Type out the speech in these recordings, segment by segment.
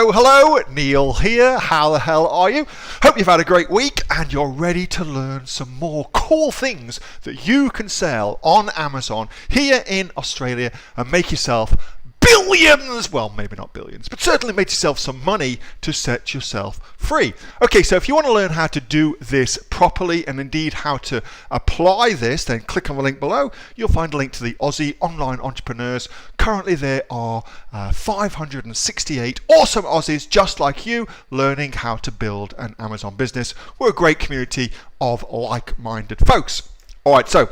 Hello, Neil here. How the hell are you? Hope you've had a great week and you're ready to learn some more cool things that you can sell on Amazon here in Australia and make yourself billions, well maybe not billions, but certainly make yourself some money to set yourself free. Okay, so if you want to learn how to do this properly and indeed how to apply this, then click on the link below. You'll find a link to the Aussie online entrepreneurs. Currently there are 568 awesome Aussies just like you learning how to build an Amazon business. We're a great community of like-minded folks. All right, so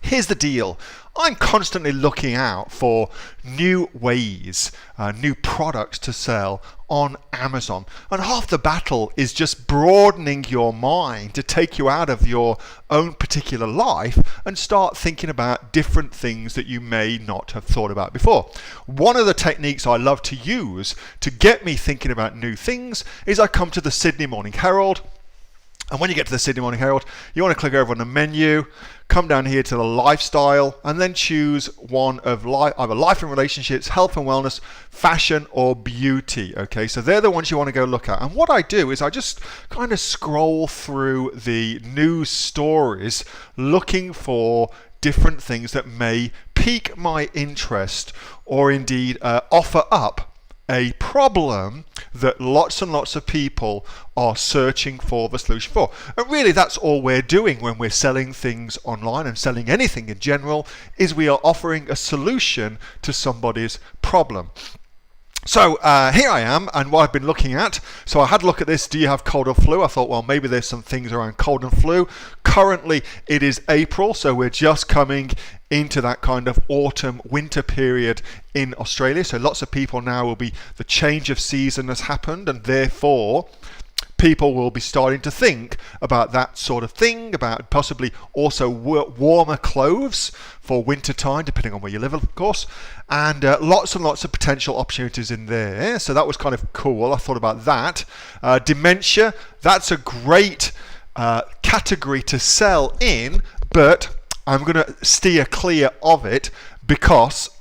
here's the deal. I'm constantly looking out for new ways, new products to sell on Amazon. And half the battle is just broadening your mind to take you out of your own particular life and start thinking about different things that you may not have thought about before. One of the techniques I love to use to get me thinking about new things is I come to the Sydney Morning Herald. And when you get to the Sydney Morning Herald, you want to click over on the menu, come down here to the lifestyle, and then choose one of either life and relationships, health and wellness, fashion, or beauty. Okay, so they're the ones you want to go look at. And what I do is I just kind of scroll through the news stories looking for different things that may pique my interest or indeed offer up a problem that lots and lots of people are searching for the solution for. And really that's all we're doing when we're selling things online and selling anything in general, is we are offering a solution to somebody's problem. So here I am and what I've been looking at. So I had a look at this, do you have cold or flu? I thought, well, maybe there's some things around cold and flu. Currently it is April, so we're just coming into that kind of autumn winter period in Australia. So lots of people now will be, the change of season has happened and therefore people will be starting to think about that sort of thing, about possibly also warmer clothes for winter time, depending on where you live, of course, and lots of potential opportunities in there. So that was kind of cool. I thought about that. Dementia, that's a great category to sell in, but I'm going to steer clear of it because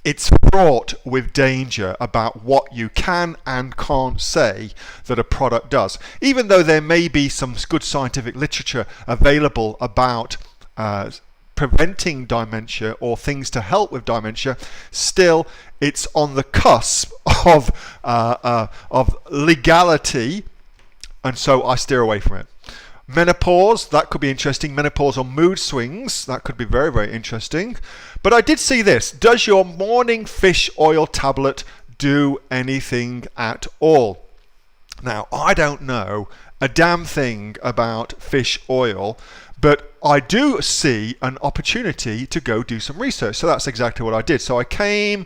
it's fraught with danger about what you can and can't say that a product does. Even though there may be some good scientific literature available about preventing dementia or things to help with dementia, still it's on the cusp of legality, and so I steer away from it. Menopause, that could be interesting. Menopause or mood swings, that could be very, very interesting. But I did see this. Does your morning fish oil tablet do anything at all? Now, I don't know a damn thing about fish oil, but I do see an opportunity to go do some research. So that's exactly what I did. So I came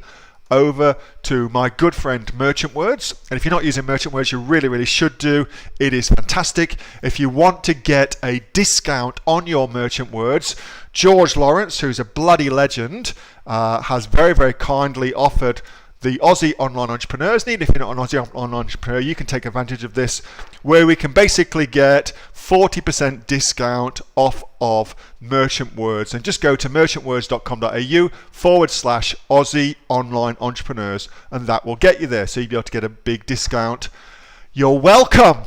over to my good friend Merchant Words, and if you're not using Merchant Words, you really should do. It is fantastic. If you want to get a discount on your Merchant Words, George Lawrence, who's a bloody legend, has very kindly offered the Aussie online entrepreneurs need. If you're not an Aussie online entrepreneur, you can take advantage of this, where we can basically get 40% discount off of Merchant Words. And just go to merchantwords.com.au/Aussie online entrepreneurs, and that will get you there. So you'll be able to get a big discount. You're welcome.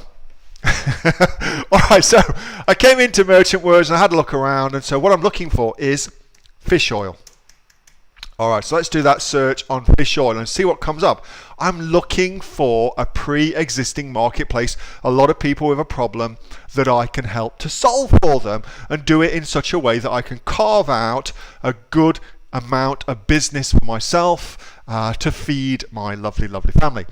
All right, so I came into Merchant Words and I had a look around, and so what I'm looking for is fish oil. All right, so let's do that search on fish oil and see what comes up. I'm looking for a pre-existing marketplace, a lot of people with a problem that I can help to solve for them and do it in such a way that I can carve out a good amount of business for myself to feed my lovely family.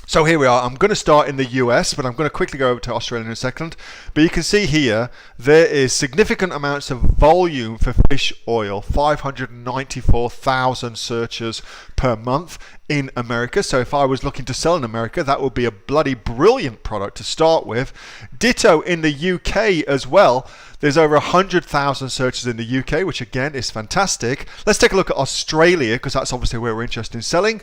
So here we are. I'm going to start in the US, but I'm going to quickly go over to Australia in a second. But you can see here, there is significant amounts of volume for fish oil, 594,000 searches per month in America. So if I was looking to sell in America, that would be a bloody brilliant product to start with. Ditto in the UK as well. There's over 100,000 searches in the UK, which again is fantastic. Let's take a look at Australia, because that's obviously where we're interested in selling.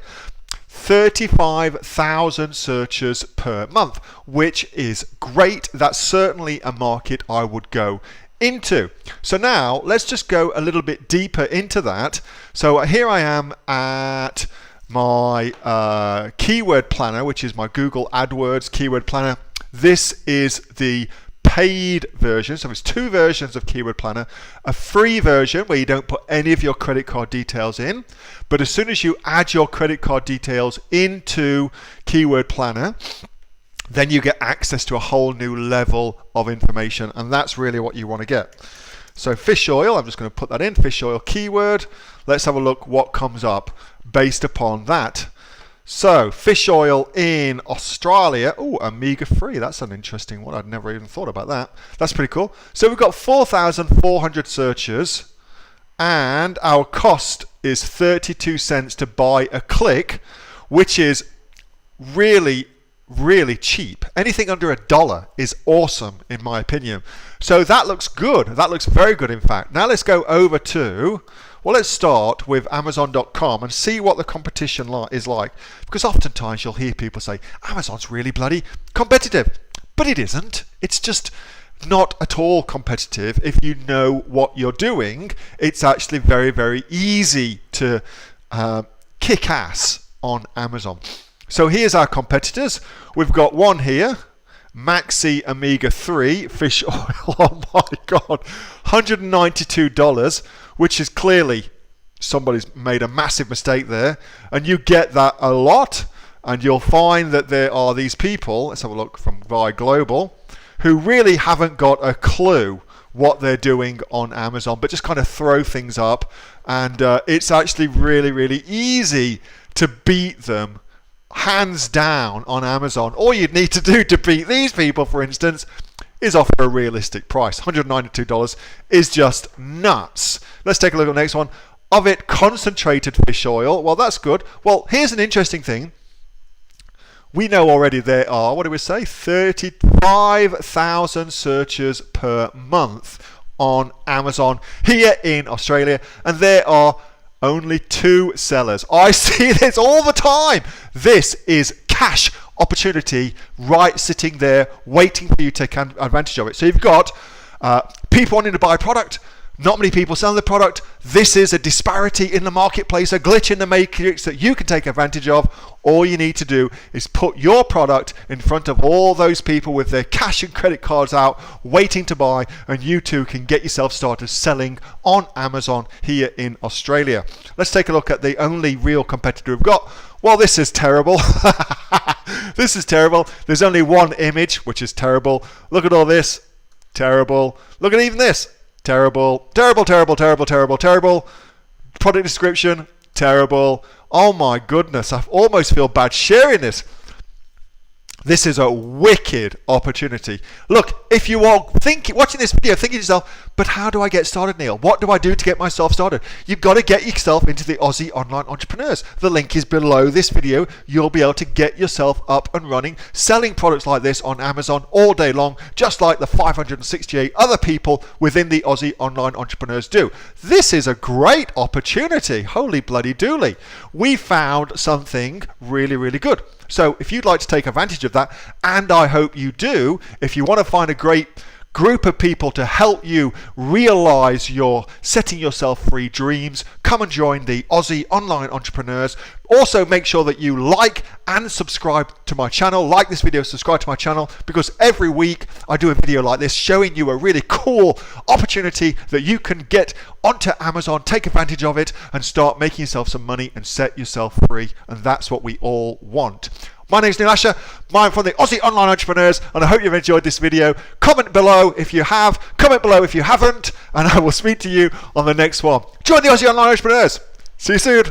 35,000 searches per month, which is great. That's certainly a market I would go into. So now let's just go a little bit deeper into that. So here I am at my keyword planner, which is my Google AdWords keyword planner. This is the paid version, so it's two versions of Keyword Planner. A free version where you don't put any of your credit card details in, but as soon as you add your credit card details into Keyword Planner, then you get access to a whole new level of information, and that's really what you want to get. So fish oil, I'm just going to put that in, fish oil keyword. Let's have a look what comes up based upon that. So, fish oil in Australia. Oh, omega-3. That's an interesting one. I'd never even thought about that. That's pretty cool. So, we've got 4,400 searches, and our cost is 32 cents to buy a click, which is really, really cheap. Anything under $1 is awesome, in my opinion. So, that looks good. That looks very good, in fact. Now, let's go over to... Well, let's start with Amazon.com and see what the competition is like. Because oftentimes you'll hear people say, Amazon's really bloody competitive. But it isn't. It's just not at all competitive if you know what you're doing. It's actually very, very easy to kick ass on Amazon. So here's our competitors. We've got one here. Maxi Omega-3 fish oil. Oh my God. $192. Which is clearly somebody's made a massive mistake there. And you get that a lot. And you'll find that there are these people, let's have a look from Vi Global, who really haven't got a clue what they're doing on Amazon, but just kind of throw things up. And it's actually really, really easy to beat them, hands down, on Amazon. All you'd need to do to beat these people, for instance, is offer a realistic price. $192 is just nuts. Let's take a look at the next one. Of it, concentrated fish oil. Well, that's good. Well, here's an interesting thing. We know already there are, what do we say, 35,000 searches per month on Amazon here in Australia, and there are only 2 sellers. I see this all the time. This is cash opportunity right sitting there waiting for you to take advantage of it. So you've got people wanting to buy a product, not many people selling the product. This is a disparity in the marketplace, a glitch in the matrix that you can take advantage of. All you need to do is put your product in front of all those people with their cash and credit cards out waiting to buy, and you too can get yourself started selling on Amazon here in Australia. Let's take a look at the only real competitor we've got. Well, this is terrible. This is terrible. There's only one image, which is terrible. Look at all this. Terrible. Look at even this. Terrible. Terrible, terrible, terrible, terrible, terrible. Product description. Terrible. Oh my goodness. I almost feel bad sharing this. This is a wicked opportunity. Look, if you are watching this video, thinking to yourself, but how do I get started, Neil? What do I do to get myself started? You've got to get yourself into the Aussie Online Entrepreneurs. The link is below this video. You'll be able to get yourself up and running, selling products like this on Amazon all day long, just like the 568 other people within the Aussie Online Entrepreneurs do. This is a great opportunity. Holy bloody dooly. We found something really, really good. So if you'd like to take advantage of that, and I hope you do, if you want to find a great group of people to help you realize your setting yourself free dreams, come and join the Aussie Online Entrepreneurs. Also, make sure that you like and subscribe to my channel. Like this video, subscribe to my channel, because every week I do a video like this showing you a really cool opportunity that you can get onto Amazon, take advantage of it, and start making yourself some money and set yourself free. And that's what we all want. My name is Neil-Asher. I'm from the Aussie Online Entrepreneurs, and I hope you've enjoyed this video. Comment below if you have, comment below if you haven't, and I will speak to you on the next one. Join the Aussie Online Entrepreneurs. See you soon.